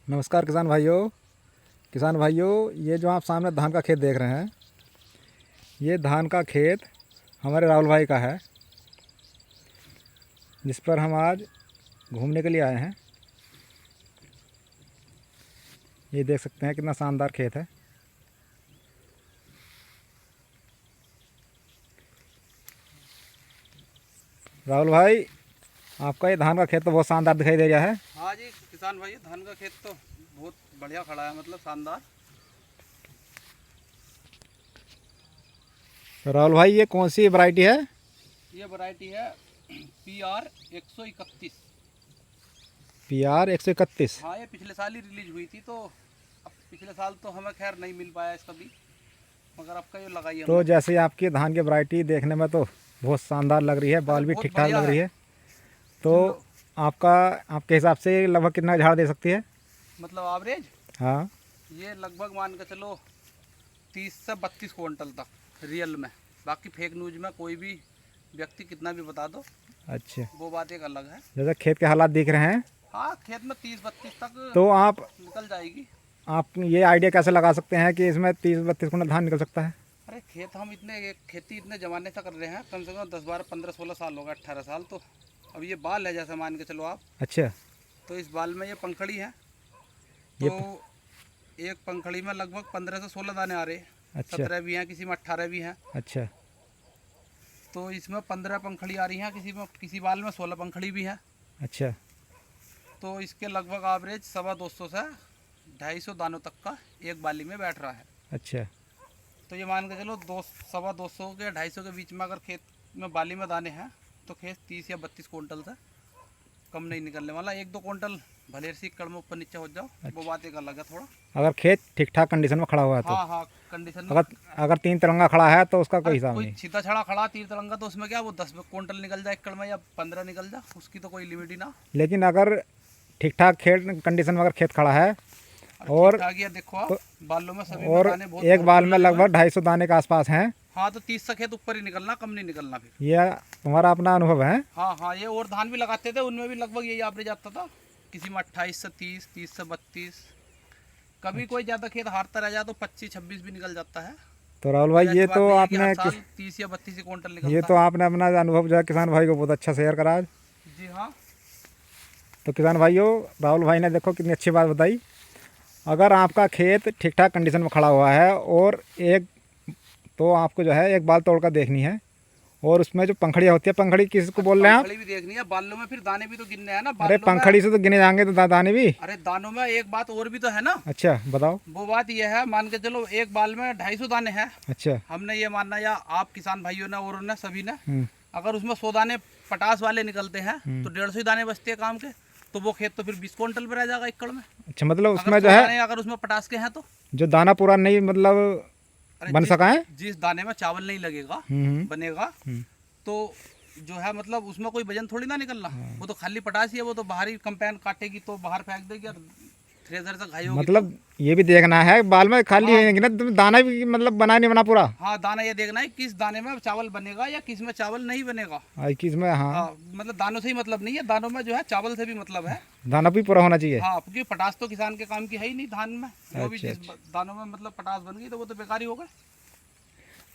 नमस्कार किसान भाइयों, ये जो आप सामने धान का खेत देख रहे हैं, ये धान का खेत हमारे राहुल भाई का है, जिस पर हम आज घूमने के लिए आए हैं। ये देख सकते हैं कितना शानदार खेत है। राहुल भाई, आपका ये धान का खेत तो बहुत शानदार दिखाई दे रहा है। हाँ जी किसान भाई, धान का खेत तो बहुत बढ़िया खड़ा है, मतलब शानदार। तो राहुल भाई, ये कौन सी वैरायटी है? ये वैरायटी है PR 131। PR 131। हाँ, ये पिछले साल ही रिलीज हुई थी, तो अब पिछले साल तो हमें खैर नहीं मिल पाया इसका भी, मगर आपका ये लगाई तो हमने। जैसे आपकी धान की वैरायटी देखने में तो बहुत शानदार लग रही है, बाल भी बहुत ठीक ठाक बढ़िया लग रही है। तो जो आपके हिसाब से लगभग कितना झाड़ दे सकती है? मतलब एवरेज हाँ, ये लगभग मान के चलो 30 से 32 क्विंटल तक रियल में। बाकी फेक न्यूज में कोई भी व्यक्ति कितना भी बता दो, अच्छा। वो बात एक अलग है। जैसे खेत के हालात दिख रहे हैं, हाँ, खेत में 30-32 तक तो आप निकल जाएगी। ये आइडिया कैसे लगा सकते हैं कि इसमें 30-32 कुंटल धान निकल सकता है? अरे खेत हम खेती इतने ज़माने से कर रहे हैं, कम से कम 10-12-15-16 साल हो गए, 18 साल। तो अब ये बाल है, जैसे मान के चलो आप, अच्छा। तो इस बाल में ये पंखड़ी है, ये तो एक पंखड़ी में लगभग 15 से 16 दाने आ रहे हैं। अच्छा 17 भी हैं, किसी में 18 भी हैं। अच्छा तो इसमें 15 पंखड़ी आ रही हैं, किसी बाल में 16 पंखड़ी भी है। अच्छा तो इसके लगभग एवरेज 250 से 250 दानों तक का एक बाली में बैठ रहा है। अच्छा तो ये मान के चलो 200 के 250 के बीच में अगर खेत में बाली में दाने हैं, तो खेत 30 या 32 क्विंटल से कम नहीं निकलने वाला। 1-2 क्विंटल भले सी कड़ में ऊपर नीचे हो जाओ, वो बात एक अलग है थोड़ा। अगर खेत ठीक ठाक कंडीशन में खड़ा हुआ है तो? हाँ हाँ, कंडीशन में। अगर अगर 3 तिरंगा खड़ा है तो उसका कोई हिसाब कोई नहीं? सीधा छड़ा खड़ा 3 तिरंगा, तो उसमें क्या वो 10 क्विंटल निकल जाए एकड़ में या 15 निकल जाए, उसकी तो कोई लिमिट ही ना। लेकिन अगर ठीक ठाक खेत कंडीशन में अगर खेत खड़ा है और आ गया, देखो आप बालों में सभी और में दाने बहुत एक बाल भरपूर में लगे हुए लगभग हैं। 250 दाने के आसपास हैं, हाँ, तो 30 से खेत ऊपर ही निकलना, कम नहीं निकलना फिर। ये तुम्हारा अपना अनुभव है? हाँ हाँ, ये और धान भी लगाते थे, उनमें भी लगभग यही एवरेज आता था। किसी में 28 से 30, 30 से 32, कभी कोई ज़्यादा खेत हारता रह जाए तो 25-26 भी निकल जाता है। तो राहुल भाई, ऐसी ये बात तो नहीं है कि आपने हर साल 30 या 32 क्विंटल ये निकलता तो है। आपने अपना अनुभव जो है किसान भाई को बहुत अच्छा शेयर करा आज। जी हाँ। तो किसान भाइयों, राहुल भाई ने देखो कितनी अच्छी बात बताई। अगर आपका खेत ठीक ठाक कंडीशन में खड़ा हुआ है और तो आपको जो है एक बाल तोड़कर देखनी है, और उसमें जो पंखड़ियाँ होती है, पंखड़ी किसको बोल रहे हैं आप? पंखड़ी भी देखनी है, बालों में फिर दाने भी तो गिनने हैं ना। अरे बालों में, पंखड़ी से तो गिने जाएंगे तो दाने भी? अरे दानों में एक बात और भी तो है ना। अच्छा, बताओ। वो बात यह है, मान के चलो एक बाल में 250 दाने हैं। अच्छा। हमने ये मानना, या आप किसान भाइयों ने और ने सभी ने, हम्म। अगर उसमें 100 दाने पटास वाले निकलते हैं, तो 150 ही दाने बचते हैं काम के। तो वो खेत तो फिर 20 क्विंटल पे रह जाएगा एकड़ में। अच्छा, मतलब उसमें अगर जो 100 है दाने अगर उसमें पटास के हैं तो, जो दाना पूरा नहीं मतलब अरे बन सका है, जिस दाने में चावल नहीं लगेगा, हम्म। बनेगा, तो जो है मतलब उसमें कोई वजन थोड़ी ना निकलना। वो तो खाली पटास ही है, वो तो बाहर ही कंपेन काटेगी तो बाहर फेंक देगी और थ्रेसर से घाई होगी। मतलब ये भी देखना है बाल में खाली हाँ। है कि ना, तुम दाना भी मतलब बना नहीं बना पूरा? हाँ, दाना ये देखना है किस दाने में चावल बनेगा या किस में चावल नहीं बनेगा। किस में? हाँ, हाँ, मतलब दानों से ही मतलब नहीं है, दानों में जो है चावल से भी मतलब है। दाना भी पूरा होना चाहिए। हाँ, क्योंकि पटास तो किसान के काम की है ही नहीं धान में। वो भी अच्छा, जिस दानों में मतलब पटास बन गई तो वो तो बेकार ही हो गए।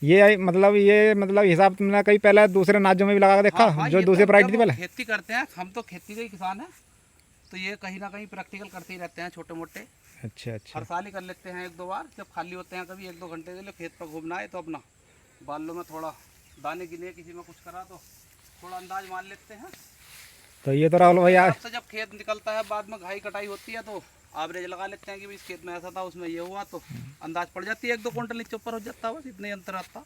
ये मतलब हिसाब तुमने कहीं पहले दूसरे राज्यों में भी लगा के देखा? हाँ हाँ, जो ये दूसरी तो वैरायटी थी जब पहले? खेती करते हैं, हम तो खेती के ही किसान हैं, तो ये कहीं ना कहीं प्रैक्टिकल करते ही रहते हैं छोटे मोटे। अच्छा अच्छा हर साल ही कर लेते हैं 1-2 बार, जब खाली होते हैं कभी 1-2 घंटे के लिए खेत पर घूमना है, तो अपना बालों में थोड़ा दाने गिने, किसी में कुछ करा तो थोड़ा अंदाज मान लेते हैं। तो ये तो राहुल भैया, अब से जब खेत निकलता है, बाद में घाई कटाई होती है, तो एवरेज लगा लेते हैं कि भाई इस खेत में ऐसा था, उसमें ये हुआ, तो अंदाज पड़ जाती है। 1-2 क्विंटल नीचे ऊपर हो जाता है, बस इतना ही अंतर आता।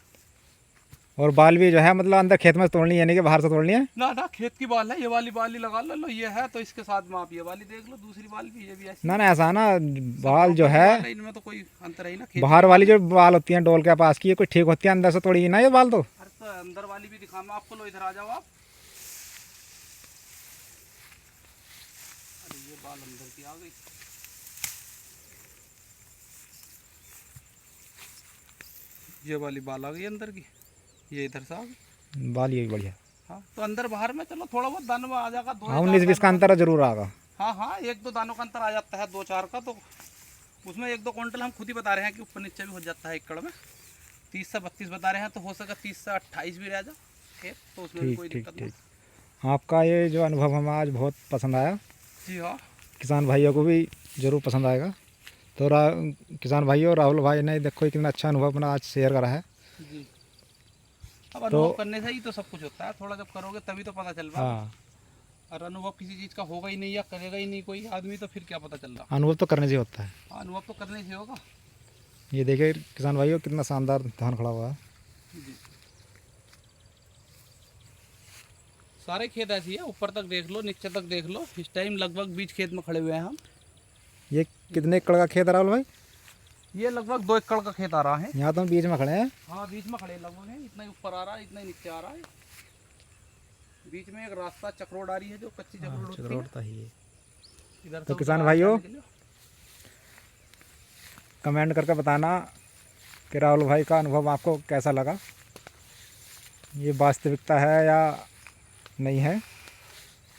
और बाल भी जो है मतलब अंदर खेत में तोड़नी है, नहीं कि बाहर से तोड़नी है? ना ना, खेत की बाल है, ये वाली बाल ही लगा लो, ये है तो इसके साथ में आप ये वाली देख लो, दूसरी बाल भी, ये भी ऐसी। ना ऐसा ना, बाल जो है इनमें तो कोई अंतर है ही ना। खेत बाहर वाली जो बाल होती हैं डोल के पास की, ये कोई ठीक होती है? अंदर से तोड़ी ना ये बाल तो? अरे तो अंदर वाली भी दिखा मैं आपको, लो इधर आ जाओ आप। अरे ये बाल अंदर की आ गई, ये वाली बाल आ गई अंदर की, ये इधर से आ गई। बाल ये भी बढ़िया। हाँ, तो अंदर बाहर में चलो थोड़ा बहुत दानों में आ जाएगा, 2 हाँ, 19-20 का अंतर जरूर आएगा। हाँ हाँ, 1-2 दानों का अंतर आ जाता है, 2-4 का, तो उसमें 1-2 क्विंटल हम खुद ही बता रहे हैं कि ऊपर नीचे भी हो जाता है एकड़ में। 30 से 32 बता रहे हैं, तो हो सका 30 से 28 भी रह जा खेत, तो उसमें भी ठीक कोई ठीक दिक्कत नहीं। ठीक। आपका ये जो अनुभव हमें आज बहुत पसंद आया, जी हाँ किसान भाइयों को भी ज़रूर पसंद आएगा। तो किसान भाइयों, राहुल भाई ने देखो कितना अच्छा अनुभव अपना आज शेयर करा है। जी। अब तो अनुभव करने से ही तो सब कुछ होता है, थोड़ा जब करोगे तभी तो पता चल पाएगा। हाँ, और अनुभव किसी चीज़ का होगा ही नहीं या करेगा ही नहीं कोई आदमी, तो फिर क्या पता चल रहा। अनुभव तो करने से होता है। हाँ, अनुभव तो करने से होगा। ये देखिए किसान भाइयों कितना शानदार धान खड़ा हुआ है। जी, सारे खेत ऐसी है, ऊपर तक देख लो, नीचे तक देख लो। इस टाइम लगभग बीच खेत में खड़े हुए हैं हम। ये कितने एकड़ का खेत है राहुल भाई? ये लगभग 2 एकड़ का खेत आ रहा है। यहाँ तो हम बीच में खड़े हैं। हाँ, बीच में खड़े लगभग है, इतना ही ऊपर आ रहा है, इतना ही नीचे आ रहा है। बीच में एक रास्ता चक्रोड़ आ रही है, जो कच्ची चक्रोड़ होती है। चक्रोड़ता ही है। इधर तो से किसान उधर भाइयों, जाने के लिए। कमेंट करके बताना कि राहुल भाई का अनुभव आपको कैसा लगा, ये वास्तविकता है या नहीं है,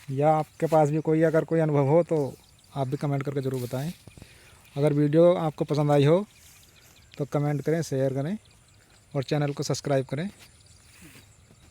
या आपके पास भी कोई अगर कोई अनुभव हो तो आप भी कमेंट करके ज़रूर बताएं। अगर वीडियो आपको पसंद आई हो तो कमेंट करें, शेयर करें और चैनल को सब्सक्राइब करें।